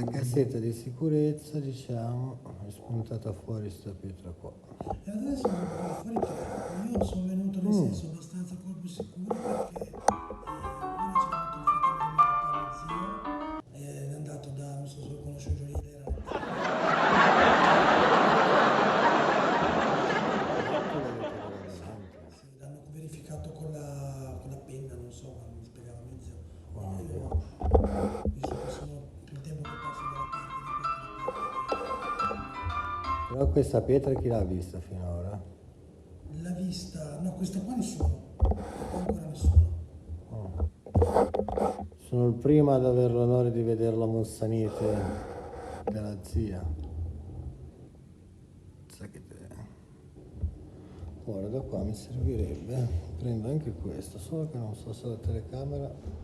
cassetta di sicurezza, diciamo, è spuntata fuori sta pietra qua. E adesso siamo fuori tempo. Io sono venuto nel senso abbastanza colpo sicuro perché ora ci ha avuto il fratello di mio papà, mio zio, ed è andato da, non so se lo conosci, Giulio, era sì, l'hanno verificato con la penna, non so, ma mi spiegava mio zio. E io, visto che sono il tempo che passo dalla parte di qualche parte. Però questa pietra chi l'ha vista finora? La vista, no, questa qua nessuno, qua ancora nessuno. Sono il primo ad avere l'onore di vedere la Monsanite della zia. Sa che te... Ora da qua mi servirebbe, prendo anche questo, solo che non so se la telecamera...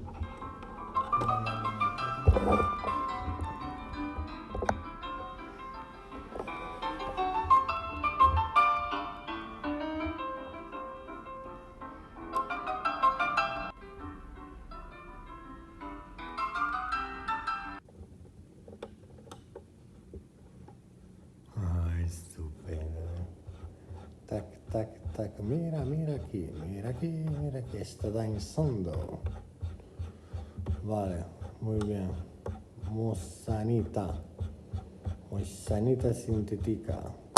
Ah, è stupendo. Tac, tac, tac, mira, mira chi, mira chi, mira chi, está danzando. Vale, muy bien. Monsanita. Monsanita sintética.